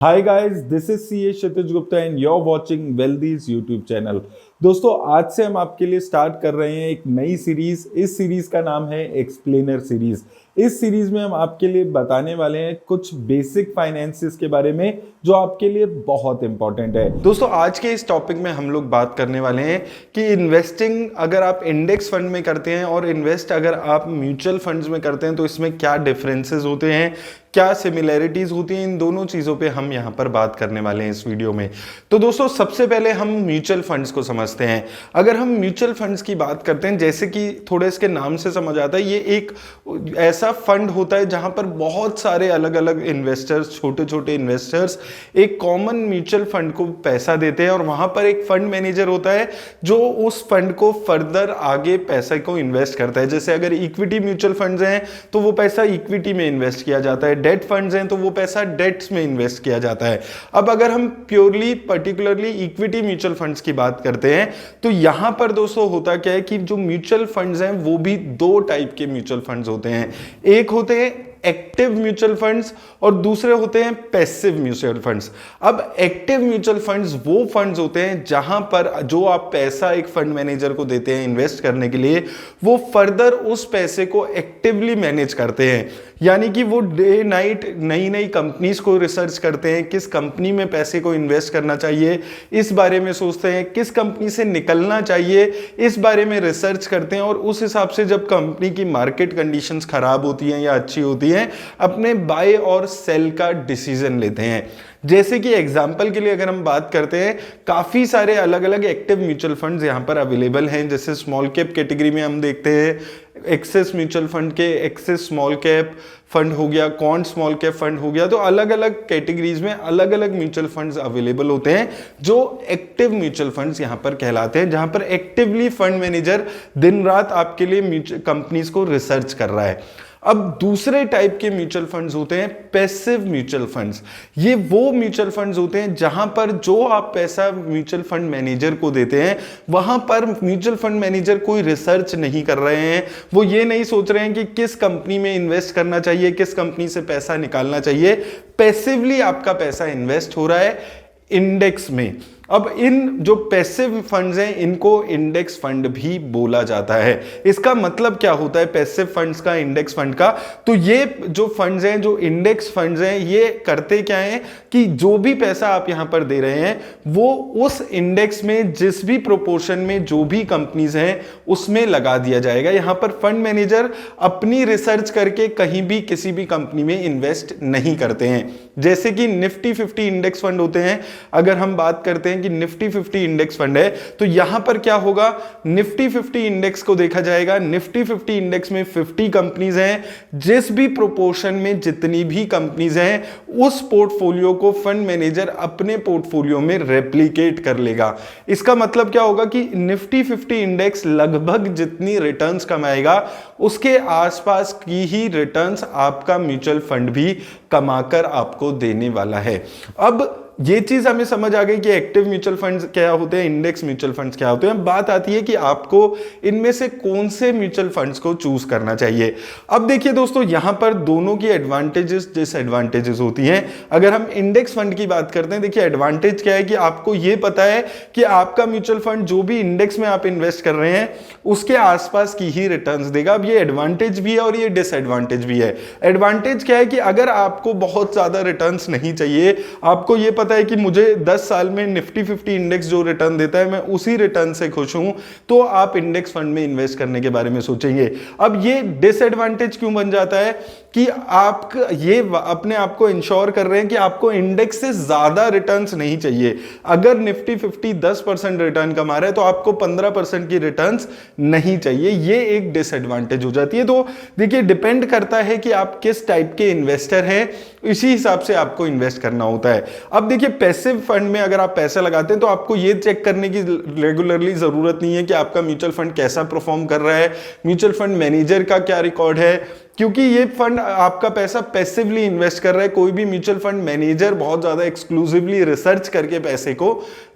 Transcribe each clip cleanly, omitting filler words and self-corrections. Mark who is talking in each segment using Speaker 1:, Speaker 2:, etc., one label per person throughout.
Speaker 1: Hi guys, this is C A Kshitij Gupta and you are watching Wealthies YouTube channel. दोस्तों, आज से हम आपके लिए स्टार्ट कर रहे हैं एक नई सीरीज। इस सीरीज का नाम है एक्सप्लेनर सीरीज। इस सीरीज में हम आपके लिए बताने वाले हैं कुछ बेसिक फाइनेंसिस के बारे में जो आपके लिए बहुत इंपॉर्टेंट है। दोस्तों, आज के इस टॉपिक में हम लोग बात करने वाले हैं कि इन्वेस्टिंग अगर आप इंडेक्स फंड में करते हैं और इन्वेस्ट अगर आप म्यूचुअल फंड्स में करते हैं तो इसमें क्या डिफरेंसेस होते हैं, क्या सिमिलैरिटीज होती हैं। इन दोनों चीजों पे हम यहाँ पर बात करने वाले हैं इस वीडियो में। तो दोस्तों, सबसे पहले हम म्यूचुअल फंड्स को समझते हैं। अगर हम म्यूचुअल फंड्स की बात करते हैं, जैसे कि थोड़े इसके नाम से समझ आता है, ये एक ऐसा फंड होता है जहां पर बहुत सारे अलग अलग इन्वेस्टर्स, छोटे छोटे इन्वेस्टर्स एक कॉमन म्यूचुअल फंड को पैसा देते हैं और वहां पर एक फंड मैनेजर होता है जो उस फंड को फर्दर आगे पैसे को इन्वेस्ट करता है। जैसे अगर इक्विटी म्यूचुअल फंड्स हैं तो वो पैसा इक्विटी में इन्वेस्ट किया जाता है, डेट फंड्स हैं तो वो पैसा डेट्स में इन्वेस्ट किया जाता है। अब अगर हम purely particularly equity mutual funds की बात करते हैं तो यहां पर दोस्तों होता क्या है कि जो म्यूचुअल फंड्स हैं वो भी दो टाइप के म्यूचुअल फंड्स होते हैं। एक होते हैं एक्टिव म्यूचुअल फंड्स और दूसरे होते हैं पैसिव म्यूचुअल फंड्स। अब एक्टिव म्यूचुअल फंड्स वो फंड्स होते हैं जहां पर जो आप पैसा एक फंड मैनेजर को देते हैं इन्वेस्ट करने के लिए, वो फर्दर उस पैसे को एक्टिवली मैनेज करते हैं। यानी कि वो डे नाइट नई नई कंपनीज को रिसर्च करते हैं, किस कंपनी में पैसे को इन्वेस्ट करना चाहिए इस बारे में सोचते हैं, किस कंपनी से निकलना चाहिए इस बारे में रिसर्च करते हैं और उस हिसाब से जब कंपनी की मार्केट कंडीशंस खराब होती हैं या अच्छी होती हैं, अपने बाय और सेल का डिसीजन लेते हैं। जैसे कि एग्जांपल के लिए अगर हम बात करते हैं, काफी सारे अलग अलग एक्टिव म्यूचुअल फंड्स यहां पर अवेलेबल हैं। जैसे स्मॉल कैप कैटेगरी में हम देखते हैं एक्सेस म्यूचुअल फंड के एक्सेस स्मॉल कैप फंड हो गया, कॉन्ट स्मॉल कैप फंड हो गया। तो अलग अलग कैटेगरीज में अलग अलग म्यूचुअल फंड्स अवेलेबल होते हैं जो एक्टिव म्यूचुअल फंड्स यहां पर कहलाते हैं, जहां पर एक्टिवली फंड मैनेजर दिन रात आपके लिए कंपनीज को रिसर्च कर रहा है। अब दूसरे टाइप के म्यूचुअल फंड्स होते हैं पैसिव म्यूचुअल फंड्स। ये वो म्यूचुअल फंड्स होते हैं जहां पर जो आप पैसा म्यूचुअल फंड मैनेजर को देते हैं वहां पर म्यूचुअल फंड मैनेजर कोई रिसर्च नहीं कर रहे हैं। वो ये नहीं सोच रहे हैं कि किस कंपनी में इन्वेस्ट करना चाहिए, किस कंपनी से पैसा निकालना चाहिए। पैसिवली आपका पैसा इन्वेस्ट हो रहा है इंडेक्स में। अब इन जो पैसिव फंड्स हैं इनको इंडेक्स फंड भी बोला जाता है। इसका मतलब क्या होता है पैसिव फंड्स का, इंडेक्स फंड का? तो ये जो फंड्स हैं, जो इंडेक्स फंड्स हैं, ये करते क्या हैं कि जो भी पैसा आप यहां पर दे रहे हैं वो उस इंडेक्स में जिस भी प्रोपोर्शन में जो भी कंपनीज हैं उसमें लगा दिया जाएगा। यहां पर फंड मैनेजर अपनी रिसर्च करके कहीं भी किसी भी कंपनी में इन्वेस्ट नहीं करते हैं। जैसे कि निफ्टी 50 इंडेक्स फंड होते हैं। अगर हम बात करते हैं कि निफ्टी 50 इंडेक्स फंड है तो यहां पर क्या होगा, निफ्टी 50 इंडेक्स को देखा जाएगा। निफ्टी 50 इंडेक्स में 50 कंपनीज हैं। जिस भी प्रोपोर्शन में जितनी भी कंपनीज हैं उस पोर्टफोलियो को फंड मैनेजर अपने पोर्टफोलियो में रेप्लिकेट कर लेगा। इसका मतलब क्या होगा कि निफ्टी 50 इंडेक्स लगभग जितनी रिटर्न्स कमाएगा उसके आसपास की ही रिटर्न्स आपका म्यूचुअल फंड भी कमाकर आपको देने वाला है। अब ये चीज हमें समझ आ गई कि एक्टिव म्यूचुअल फंड्स क्या होते हैं, इंडेक्स म्यूचुअल फंड्स क्या होते हैं। बात आती है कि आपको इनमें से कौन से म्यूचुअल फंड्स को चूज करना चाहिए। अब देखिए दोस्तों, यहां पर दोनों की एडवांटेजेस डिसएडवांटेजेस होती हैं। अगर हम इंडेक्स फंड की बात करते हैं, देखिए एडवांटेज क्या है कि आपको यह पता है कि आपका म्यूचुअल फंड जो भी इंडेक्स में आप इन्वेस्ट कर रहे हैं उसके आसपास की ही रिटर्न्स देगा। अब ये एडवांटेज भी है और ये डिसएडवांटेज भी है। एडवांटेज क्या है कि अगर आपको बहुत ज्यादा रिटर्न्स नहीं चाहिए, आपको यह पता है कि मुझे 10 साल में निफ्टी 50 इंडेक्स जो रिटर्न देता है मैं उसी रिटर्न से खुश हूं, तो आप इंडेक्स फंड में इन्वेस्ट करने के बारे में सोचेंगे। अब ये डिसएडवांटेज क्यों बन जाता है कि आप ये अपने आप को इंश्योर कर रहे हैं कि आपको इंडेक्स से ज्यादा रिटर्न्स नहीं चाहिए। अगर निफ्टी 50 10% रिटर्न कमा रहा है तो आपको 15% की रिटर्न्स नहीं चाहिए। ये एक डिसएडवांटेज हो जाती है। तो देखिए, डिपेंड करता है कि आप किस टाइप के इन्वेस्टर हैं, इसी हिसाब से आपको इन्वेस्ट करना होता है। अब देखिए, पैसिव फंड में अगर आप पैसा लगाते हैं तो आपको ये चेक करने की रेगुलरली जरूरत नहीं है कि आपका म्यूचुअल फंड कैसा परफॉर्म कर रहा है, म्यूचुअल फंड मैनेजर का क्या रिकॉर्ड है, क्योंकि ये फंड आपका पैसा पैसिवली इन्वेस्ट कर रहा है। कोई भी म्यूचुअल फंड मैनेजर बहुत ज्यादा एक्सक्लूसिवली रिसर्च करके पैसे को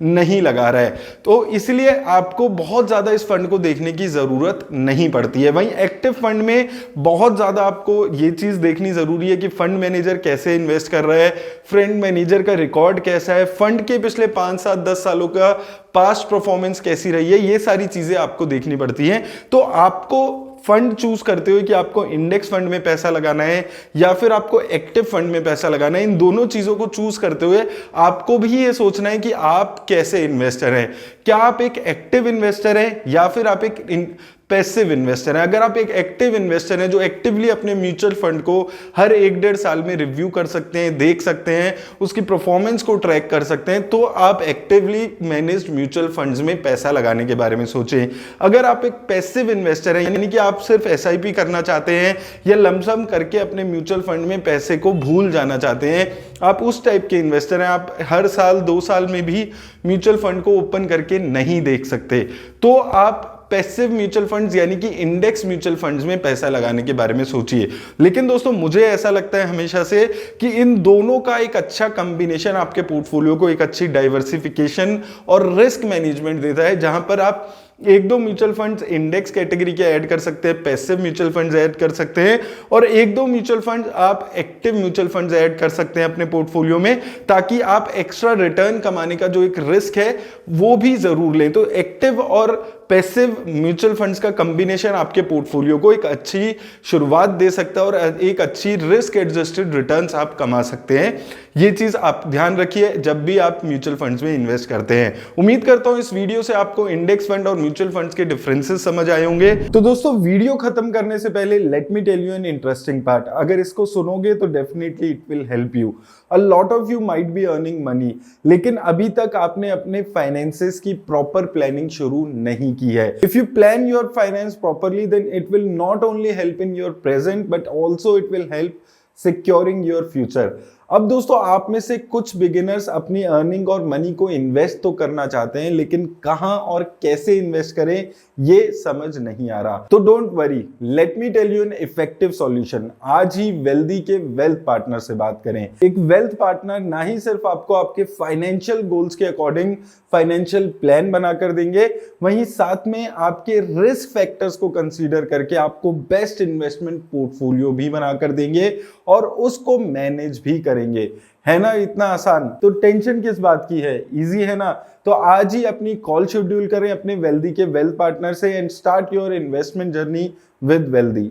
Speaker 1: नहीं लगा रहा है, तो इसलिए आपको बहुत ज्यादा इस फंड को देखने की जरूरत नहीं पड़ती है। वहीं एक्टिव फंड में बहुत ज्यादा आपको ये चीज देखनी जरूरी है कि फंड मैनेजर कैसे इन्वेस्ट कर रहा है, फंड मैनेजर का रिकॉर्ड कैसा है, फंड के पिछले 5 7 10 सालों का पास्ट परफॉर्मेंस कैसी रही है, ये सारी चीजें आपको देखनी पड़ती हैं। तो आपको फंड चूज करते हुए कि आपको इंडेक्स फंड में पैसा लगाना है या फिर आपको एक्टिव फंड में पैसा लगाना है, इन दोनों चीजों को चूज करते हुए आपको भी ये सोचना है कि आप कैसे इन्वेस्टर हैं। क्या आप एक एक्टिव इन्वेस्टर हैं या फिर आप एक पैसिव इन्वेस्टर है। अगर आप एक एक्टिव इन्वेस्टर हैं जो एक्टिवली अपने म्यूचुअल फंड को हर 1-1.5 साल में रिव्यू कर सकते हैं, देख सकते हैं, उसकी परफॉर्मेंस को ट्रैक कर सकते हैं, तो आप एक्टिवली मैनेज्ड म्यूचुअल फंड्स में पैसा लगाने के बारे में सोचें। अगर आप एक पैसिव इन्वेस्टर हैं, यानी कि आप सिर्फ एसआईपी करना चाहते हैं या लमसम करके अपने म्यूचुअल फंड में पैसे को भूल जाना चाहते हैं, आप उस टाइप के इन्वेस्टर हैं, आप हर साल 2 साल में भी म्यूचुअल फंड को ओपन करके नहीं देख सकते, तो आप पैसिव म्यूचुअल फंड्स यानी कि इंडेक्स म्यूचुअल फंड्स में पैसा लगाने के बारे में सोचिए। लेकिन दोस्तों मुझे ऐसा लगता है हमेशा से कि इन दोनों का एक अच्छा कॉम्बिनेशन आपके पोर्टफोलियो को एक अच्छी डाइवर्सिफिकेशन और रिस्क मैनेजमेंट देता है, जहां पर आप 1-2 म्यूचुअल फंड्स इंडेक्स कैटेगरी के ऐड कर सकते हैं, पैसिव म्यूचुअल फंड्स ऐड कर सकते हैं, और 1-2 म्यूचुअल फंड आप एक्टिव म्यूचुअल फंड्स ऐड कर सकते हैं अपने पोर्टफोलियो में, ताकि आप एक्स्ट्रा रिटर्न कमाने का जो एक रिस्क है वो भी जरूर लें। तो एक्टिव और पैसिव म्यूचुअल फंड्स का कॉम्बिनेशन आपके पोर्टफोलियो को एक अच्छी शुरुआत दे सकता है और एक अच्छी रिस्क एडजस्टेड रिटर्न्स आप कमा सकते हैं। ये चीज आप ध्यान रखिए जब भी आप म्यूचुअल फंड्स में इन्वेस्ट करते हैं। उम्मीद करता हूं इस वीडियो से आपको इंडेक्स फंड और म्यूचुअल फंड्स के डिफरेंसेस समझ आए होंगे। तो दोस्तों वीडियो खत्म करने से पहले let me tell you an interesting part. अगर इसको सुनोगे तो definitely it will help you. A lot of you might be earning money, लेकिन अभी तक आपने अपने फाइनेंसेस की प्रॉपर प्लानिंग शुरू नहीं की है। If you plan your finance properly then it will not only help in your present but also it will help securing your future. अब दोस्तों आप में से कुछ बिगिनर्स अपनी अर्निंग और मनी को इन्वेस्ट तो करना चाहते हैं, लेकिन कहां और कैसे इन्वेस्ट करें ये समझ नहीं आ रहा। तो don't worry, let me tell you an effective solution. आज ही वेल्दी के वेल्थ पार्टनर से बात करें। एक वेल्थ पार्टनर ना ही सिर्फ आपको आपके फाइनेंशियल गोल्स के अकॉर्डिंग फाइनेंशियल प्लान बनाकर देंगे, वहीं साथ में आपके रिस्क फैक्टर्स को कंसीडर करके आपको बेस्ट इन्वेस्टमेंट पोर्टफोलियो भी बनाकर देंगे और उसको मैनेज भी करेंगे। है ना इतना आसान? तो टेंशन किस बात की है, इजी है ना। तो आज ही अपनी कॉल शेड्यूल करें अपने वेल्दी के वेल्थ पार्टनर से and start your investment journey with wealthy.